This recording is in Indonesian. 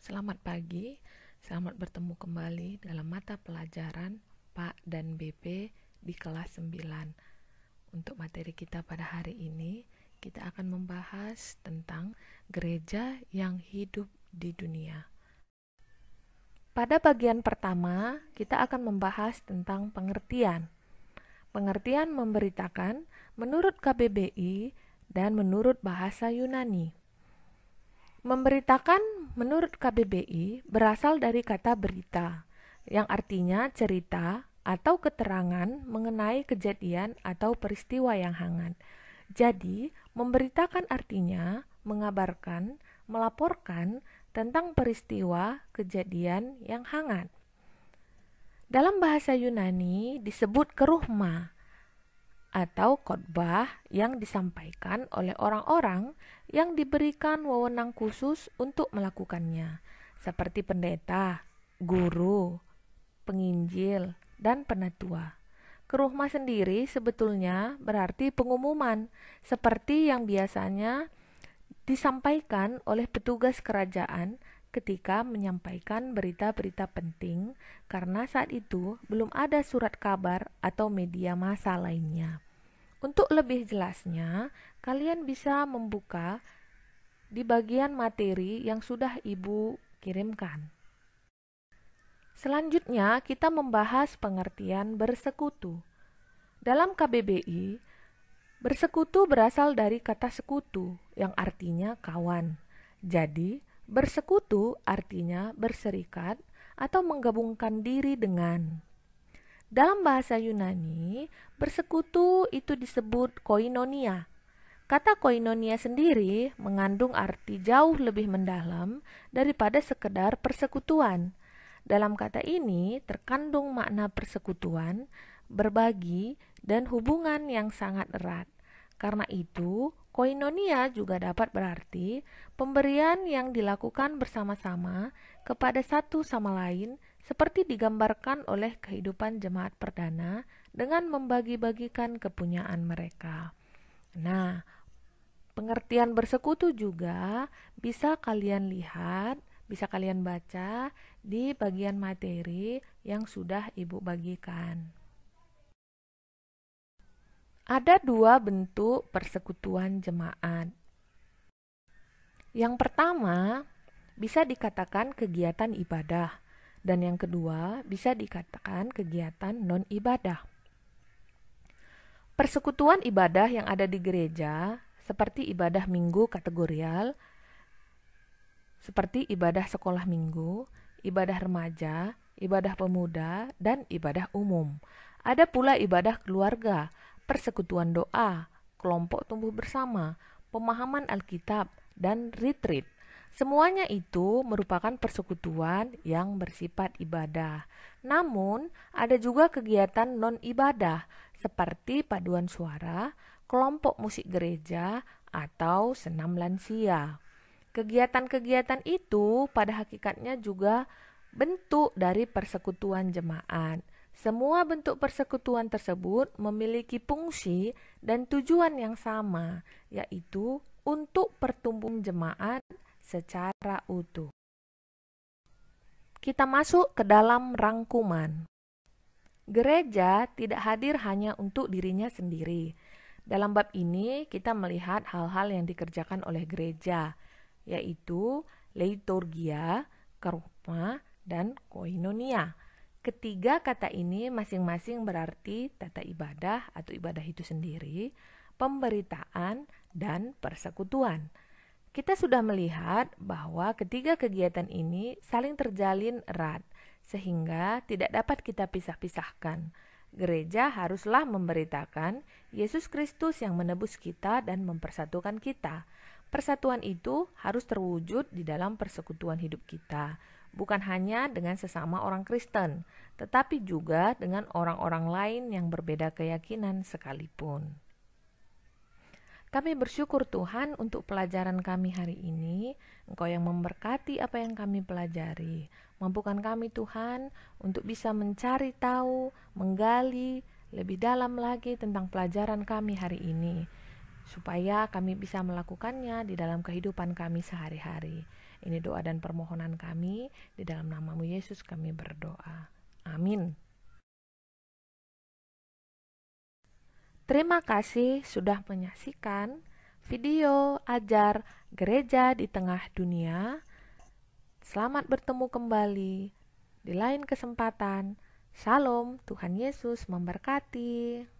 Selamat pagi, selamat bertemu kembali dalam mata pelajaran Pak dan BP di kelas 9. Untuk materi kita pada hari ini, kita akan membahas tentang gereja yang hidup di dunia. Pada bagian pertama, kita akan membahas tentang pengertian. Pengertian memberitakan menurut KBBI dan menurut bahasa Yunani. Memberitakan menurut KBBI berasal dari kata berita, yang artinya cerita atau keterangan mengenai kejadian atau peristiwa yang hangat. Jadi, memberitakan artinya mengabarkan, melaporkan tentang peristiwa kejadian yang hangat. Dalam bahasa Yunani disebut kerugma atau khotbah yang disampaikan oleh orang-orang yang diberikan wewenang khusus untuk melakukannya, seperti pendeta, guru, penginjil, dan penatua. Kerugma sendiri sebetulnya berarti pengumuman, seperti yang biasanya disampaikan oleh petugas kerajaan ketika menyampaikan berita-berita penting, karena saat itu belum ada surat kabar atau media massa lainnya. Untuk lebih jelasnya, kalian bisa membuka di bagian materi yang sudah Ibu kirimkan. Selanjutnya, kita membahas pengertian bersekutu. Dalam KBBI, bersekutu berasal dari kata sekutu yang artinya kawan. Jadi, bersekutu artinya berserikat atau menggabungkan diri dengan. Dalam bahasa Yunani, bersekutu itu disebut koinonia. Kata koinonia sendiri mengandung arti jauh lebih mendalam daripada sekedar persekutuan. Dalam kata ini terkandung makna persekutuan, berbagi, dan hubungan yang sangat erat. Karena itu, koinonia juga dapat berarti pemberian yang dilakukan bersama-sama kepada satu sama lain, seperti digambarkan oleh kehidupan jemaat perdana dengan membagi-bagikan kepunyaan mereka. Nah, pengertian bersekutu juga bisa kalian lihat, bisa kalian baca di bagian materi yang sudah Ibu bagikan. Ada dua bentuk persekutuan jemaat. Yang pertama, bisa dikatakan kegiatan ibadah, dan yang kedua bisa dikatakan kegiatan non-ibadah. Persekutuan ibadah yang ada di gereja seperti ibadah minggu kategorial, seperti ibadah sekolah minggu, ibadah remaja, ibadah pemuda, dan ibadah umum. Ada pula ibadah keluarga, persekutuan doa, kelompok tumbuh bersama, pemahaman Alkitab, dan retreat. Semuanya itu merupakan persekutuan yang bersifat ibadah. Namun, ada juga kegiatan non-ibadah seperti paduan suara, kelompok musik gereja, atau senam lansia. Kegiatan-kegiatan itu pada hakikatnya juga bentuk dari persekutuan jemaat. Semua bentuk persekutuan tersebut memiliki fungsi dan tujuan yang sama, yaitu untuk pertumbuhan jemaat secara utuh. Kita masuk ke dalam rangkuman. Gereja tidak hadir hanya untuk dirinya sendiri. Dalam bab ini kita melihat hal-hal yang dikerjakan oleh gereja, yaitu liturgia, kerugma, dan koinonia. Ketiga kata ini masing-masing berarti tata ibadah atau ibadah itu sendiri, pemberitaan, dan persekutuan. Kita sudah melihat bahwa ketiga kegiatan ini saling terjalin erat, sehingga tidak dapat kita pisah-pisahkan. Gereja haruslah memberitakan Yesus Kristus yang menebus kita dan mempersatukan kita. Persatuan itu harus terwujud di dalam persekutuan hidup kita, bukan hanya dengan sesama orang Kristen, tetapi juga dengan orang-orang lain yang berbeda keyakinan sekalipun. Kami bersyukur Tuhan untuk pelajaran kami hari ini. Engkau yang memberkati apa yang kami pelajari. Mampukan kami Tuhan untuk bisa mencari tahu, menggali lebih dalam lagi tentang pelajaran kami hari ini, supaya kami bisa melakukannya di dalam kehidupan kami sehari-hari. Ini doa dan permohonan kami, di dalam nama-Mu Yesus kami berdoa. Amin. Terima kasih sudah menyaksikan video ajar gereja di tengah dunia. Selamat bertemu kembali di lain kesempatan. Shalom, Tuhan Yesus memberkati.